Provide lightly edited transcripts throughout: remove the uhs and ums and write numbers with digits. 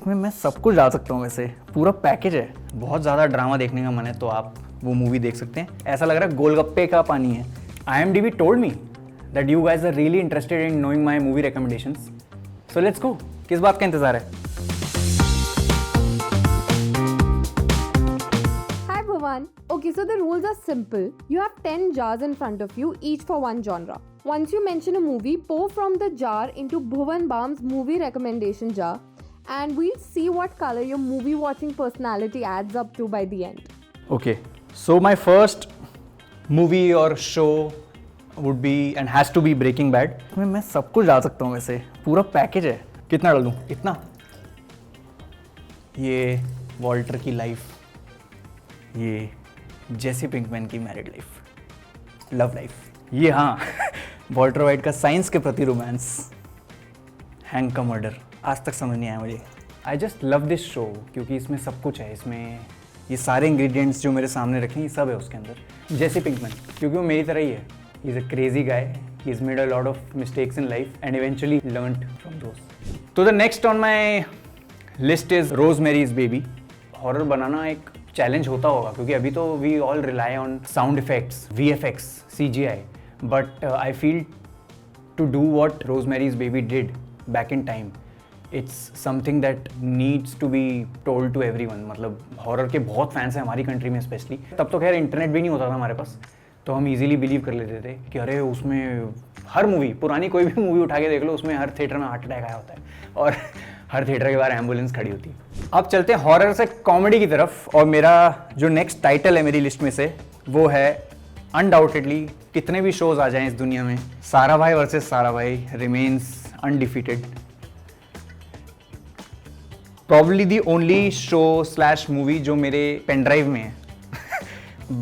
इसमें मैं सब कुछ डाल सकता हूँ, वैसे पूरा पैकेज है। बहुत ज़्यादा ड्रामा देखने का मन है तो आप वो मूवी देख सकते हैं। ऐसा लग रहा है गोलगप्पे का पानी है। IMDb told me that you guys are really interested in knowing my movie recommendations. So let's go. किस बात का इंतज़ार है? Hi Bhuvan. Okay, so the rules are simple. You have 10 jars in front of you, each for one genre. Once you mention a movie, pour from the jar into Bhuvan Bam's movie recommendation jar, and we'll see what color your movie watching personality adds up to by the end. Okay, so my first movie or show would be and has to be Breaking Bad. मैं सब कुछ डाल सकता हूँ, वैसे पूरा package है। कितना डाल दूँ? इतना? ये वॉल्टर की लाइफ, ये जेसी पिंकमैन की मैरिड लाइफ, लव लाइफ, ये हाँ वॉल्टर वाइट का साइंस के प्रति रोमांस, हैंक का मर्डर। आज तक समझ नहीं आया मुझे। I just love this show क्योंकि इसमें सब कुछ है। इसमें ये सारे इंग्रेडिएंट्स जो मेरे सामने रखे हैं ये सब है उसके अंदर। जेसी पिंकमैन क्योंकि वो मेरी तरह ही है। He is a crazy guy, he is made a lot of mistakes in life and eventually learned from those. तो the next on my list is Rosemary's baby. Horror बनाना एक चैलेंज होता होगा क्योंकि अभी तो we all rely on sound effects, VFX, CGI, but I feel to do what Rosemary's Baby did back in time, it's something that needs to be told to everyone. मतलब horror के बहुत fans हैं हमारी country में specially. तब तो खैर internet भी नहीं होता था हमारे पास, तो हम इजीली बिलीव कर लेते थे कि अरे उसमें हर मूवी, पुरानी कोई भी मूवी उठा के देख लो, उसमें हर थिएटर में हार्ट अटैक आया होता है और हर थिएटर के बाहर एम्बुलेंस खड़ी होती है। अब चलते हैं हॉरर से कॉमेडी की तरफ, और मेरा जो नेक्स्ट टाइटल है मेरी लिस्ट में से वो है अनडाउटेडली, कितने भी शोज आ जाएं इस दुनिया में, सारा भाई वर्सेस सारा भाई remains undefeated. Probably the only show slash movie जो मेरे पेन ड्राइव में है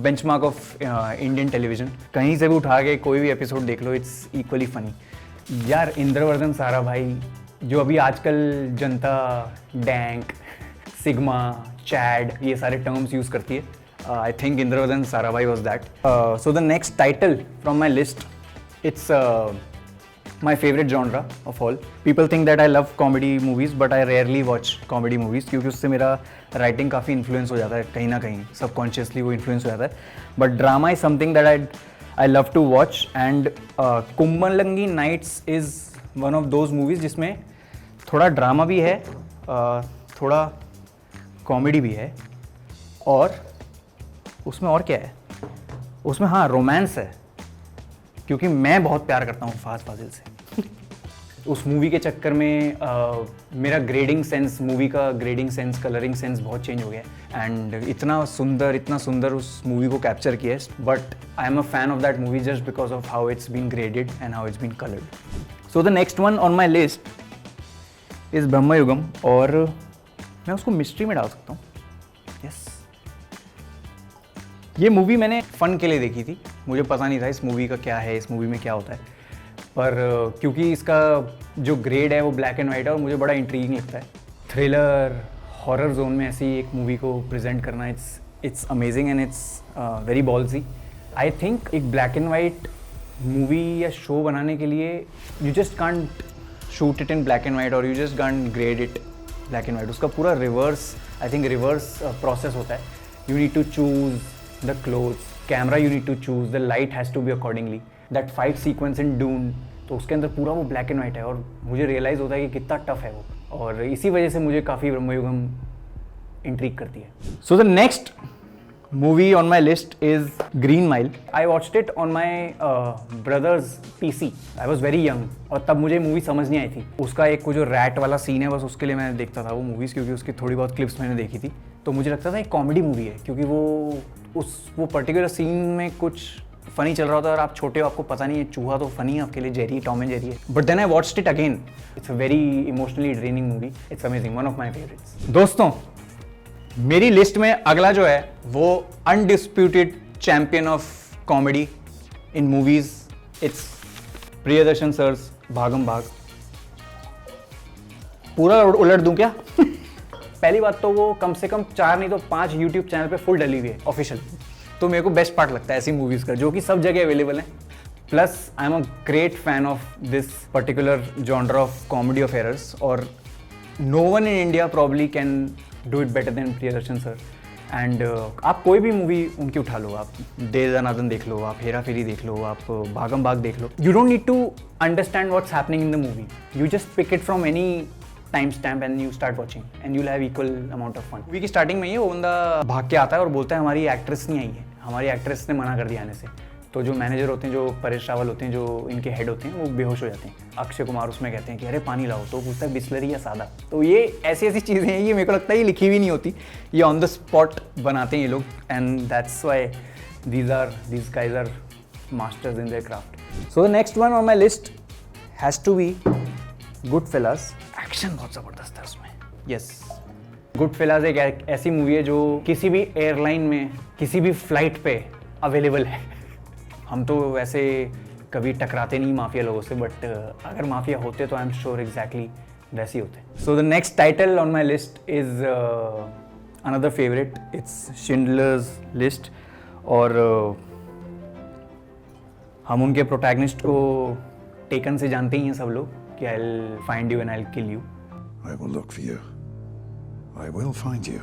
बेंचमार्क ऑफ इंडियन टेलीविजन। कहीं से भी उठा के कोई भी एपिसोड देख लो, इट्स इक्वली फनी। यार इंद्रवर्धन सारा भाई, जो अभी आजकल जनता डैंक, सिग्मा, चैड ये सारे टर्म्स यूज़ करती है, I think Indravardhan Sarabhai was that. So the next title from my list, it's my favorite genre of all. People think that I love comedy movies, but I rarely watch comedy movies क्योंकि उससे मेरा writing काफ़ी influence हो जाता है, कहीं ना कहीं subconsciously वो influence हो जाता है. But drama is something that I love to watch, and Kumbalangi Nights is one of those movies जिसमें थोड़ा ड्रामा भी है, थोड़ा कॉमेडी भी है, और उसमें और क्या है, उसमें हाँ रोमांस है क्योंकि मैं बहुत प्यार करता हूँ फहद फाजिल से। उस मूवी के चक्कर में मेरा ग्रेडिंग सेंस, मूवी का ग्रेडिंग सेंस, कलरिंग सेंस बहुत चेंज हो गया एंड इतना सुंदर उस मूवी को कैप्चर किया है। But I am a fan of that movie just because of how it's been graded and how it's been coloured. So the next one on my list is Bramayugam, और मैं उसको mystery में डाल सकता हूँ। यस, ये मूवी मैंने फ़न के लिए देखी थी, मुझे पता नहीं था इस मूवी का क्या है, इस मूवी में क्या होता है, पर क्योंकि इसका जो ग्रेड है वो ब्लैक एंड वाइट है और मुझे बड़ा इंट्रीगिंग लगता है। थ्रिलर हॉरर जोन में ऐसी एक मूवी को प्रेजेंट करना, it's amazing and it's very ballsy. I think एक ब्लैक एंड वाइट मूवी या शो बनाने के लिए you just can't shoot it in black and white और you just can't grade it black and white. उसका पूरा reverse process होता है। You need to choose the clothes, camera you need to choose, the light has to be accordingly, that fight sequence in Dune, तो उसके अंदर पूरा वो black and white है और मुझे रियलाइज़ होता है कि कितना टफ है वो, और इसी वजह से मुझे काफ़ी ब्रह्मयुगम इंट्रीग करती है। सो the next movie on my list is green mile. I watched it on my brothers PC। I was very young और तब मुझे मूवी समझ नहीं आई थी। उसका एक वो जो रैट वाला सीन है, बस उसके लिए मैंने देखता था वो मूवीज़, क्योंकि उसकी थोड़ी बहुत क्लिप्स मैंने देखी थी, तो मुझे लगता था एक कॉमेडी मूवी है क्योंकि वो पर्टिकुलर सीन में कुछ फनी चल रहा होता है और आप छोटे हो, आपको पता नहीं है चूहा तो फनी है आपके लिए, जेरी, टॉम एंड जेरी है। But then I watched it again, it's a very emotionally draining movie, it's amazing, one of my favourites. दोस्तों, मेरी लिस्ट में अगला जो है वो undisputed champion of comedy in movies, it's Priyadarshan sir's Bhagam Bhag. पूरा उलट दूं क्या? पहली बात तो वो कम से कम 4 नहीं तो 5 YouTube चैनल पे फुल डली हुई है ऑफिशियल, तो मेरे को बेस्ट पार्ट लगता है ऐसी मूवीज़ का जो कि सब जगह अवेलेबल है। Plus I am a great fan of this particular genre of comedy of errors, और no one in India probably can do it better than Priyadarshan sir. And आप कोई भी मूवी उनकी उठा लो, आप दे दनादन देख लो, आप हेरा फेरी देख लो, आप भागम भाग देख लो, you don't need to understand what's happening in the movie, you just pick it from any time stamp and you start watching and you'll have equal amount of fun. Movie की स्टार्टिंग में ही वो बंदा भाग के आता है और बोलता है हमारी एक्ट्रेस नहीं आई है, हमारी एक्ट्रेस ने मना कर दिया आने से। तो जो मैनेजर होते हैं, जो परेश रावल होते हैं, जो इनके हेड होते हैं, वो बेहोश हो जाते हैं। अक्षय कुमार उसमें कहते हैं कि अरे पानी लाओ, तो पूछता है बिस्लरी या सादा। तो ये ऐसी ऐसी चीज़ें हैं, ये मेरे को लगता है ये लिखी हुई नहीं होती, ये ऑन द स्पॉट बनाते हैं ये लोग, and that's why these guys are masters in their craft. So the next one on my list has to be Goodfellas. Action बहुत ज़बरदस्त है उसमें। यस, Goodfellas एक ऐसी मूवी है जो किसी भी एयरलाइन में, किसी भी फ्लाइट पे अवेलेबल है। हम तो वैसे कभी टकराते नहीं माफिया लोगों से, बट अगर माफिया होते तो आई एम श्योर एग्जैक्टली वैसे ही होते। सो the next title on my list is another favourite, it's Schindler's list. और हम उनके प्रोटैगनिस्ट को टेकन से जानते ही हैं सब लोग कि I will find you and I will kill you. I will look for you. I will find you.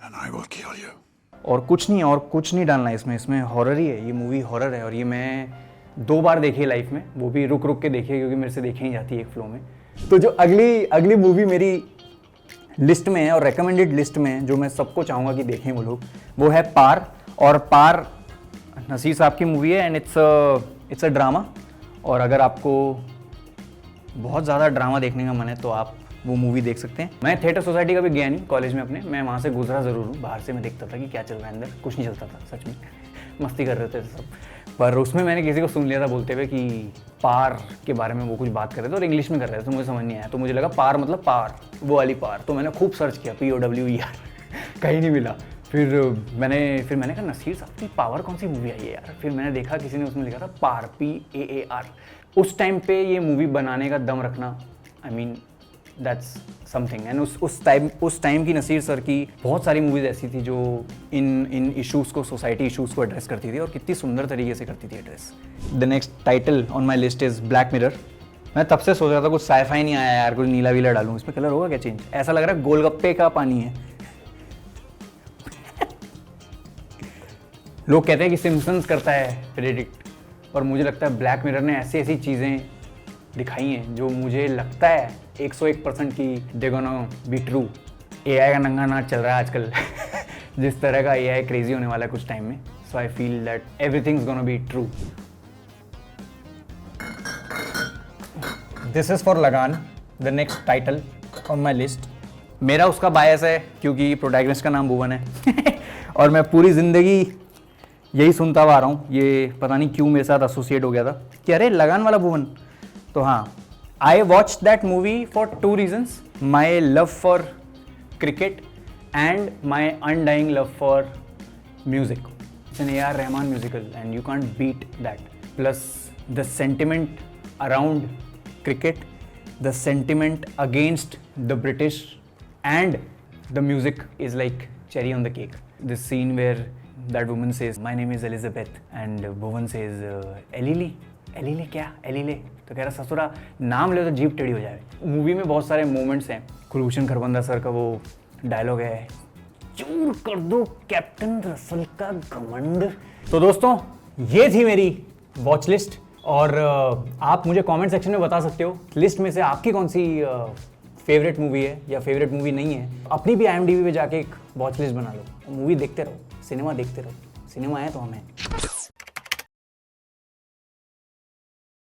And I will kill you. और कुछ नहीं डालना है इसमें हॉरर ही है, ये मूवी हॉरर है। और ये मैं 2 बार देखी है लाइफ में, वो भी रुक रुक के देखी है क्योंकि मेरे से देखी नहीं जाती है एक फ्लो में। तो जो अगली मूवी मेरी लिस्ट में है और रेकमेंडेड लिस्ट में है, जो मैं सबको चाहूँगा कि देखें वो लोग, वो है पार। और पार नसीर साहब की मूवी है एंड इट्स अ ड्रामा। और अगर आपको बहुत ज़्यादा ड्रामा देखने का मन है तो आप वो मूवी देख सकते हैं। मैं थिएटर सोसाइटी का भी गया नहीं कॉलेज में अपने, मैं वहाँ से गुजरा ज़रूर हूँ, बाहर से मैं देखता था कि क्या चल रहा है अंदर, कुछ नहीं चलता था सच में, मस्ती कर रहे थे सब। पर उसमें मैंने किसी को सुन लिया था बोलते हुए कि पार के बारे में वो कुछ बात कर रहे थे और इंग्लिश में कर रहे थे, तो मुझे समझ नहीं आया। तो मुझे लगा पार मतलब पार, वो वाली पार। तो मैंने खूब सर्च किया POWER, कहीं नहीं मिला। फिर मैंने कहा नसीर साहब की पावर कौन सी मूवी आई है यार। फिर मैंने देखा किसी ने उसमें लिखा था पार, PAAR। उस टाइम पे ये मूवी बनाने का दम रखना, I mean that's something. And उस टाइम की नसीर सर की बहुत सारी मूवीज़ ऐसी थी जो इन इश्यूज़ को, सोसाइटी इश्यूज़ को एड्रेस करती थी और कितनी सुंदर तरीके से करती थी address. The next title on my list is black mirror. मैं तब से सोच रहा था कुछ साइफाई नहीं आया यार, कुछ नीला वीला डालूँ, इसमें कलर होगा क्या चेंज? ऐसा लग रहा है गोलगप्पे का पानी है। लोग कहते हैं कि सिम्पसन्स करता है प्रेडिक्ट, और मुझे लगता है ब्लैक मिरर ने ऐसी ऐसी चीज़ें दिखाई हैं जो मुझे लगता है 101% की they gonna be true. AI का नंगा नाच चल रहा है आजकल जिस तरह का AI क्रेजी होने वाला है कुछ टाइम में, so I feel that everything is gonna be true. This is for Lagaan, the next title on my list. मेरा उसका बायस है क्योंकि प्रोटैगनिस्ट का नाम भुवन है और मैं पूरी ज़िंदगी यही सुनता हुआ आ रहा हूँ। ये पता नहीं क्यों मेरे साथ एसोसिएट हो गया था कि अरे लगान वाला भुवन। तो हाँ, I watch that movie for 2 reasons, my love for cricket and my undying love for music. It's an AR Rahman musical and you can't beat that. Plus the sentiment around cricket, the sentiment against the British, and the music is like cherry on the cake. This scene where that woman says, "My name is Elizabeth," and Bhuvan says, "Elile, Elile क्या? Elile?" तो कह रहा ससुरा नाम ले तो जीभ टेढ़ी हो जाए। मूवी में बहुत सारे मोमेंट्स हैं। कुलभूषण खरबंदा सर का वो डायलॉग है, चूर कर दो कैप्टन रसल का घमंड। तो दोस्तों, ये थी मेरी वॉच लिस्ट। और आप मुझे कमेंट सेक्शन में बता सकते हो लिस्ट में से आपकी कौन सी फेवरेट मूवी है या फेवरेट मूवी नहीं है। अपनी भी IMDb पे जाके एक वॉच लिस्ट बना लो, मूवी देखते रहो, सिनेमा देखते रहो। सिनेमा है तो हमें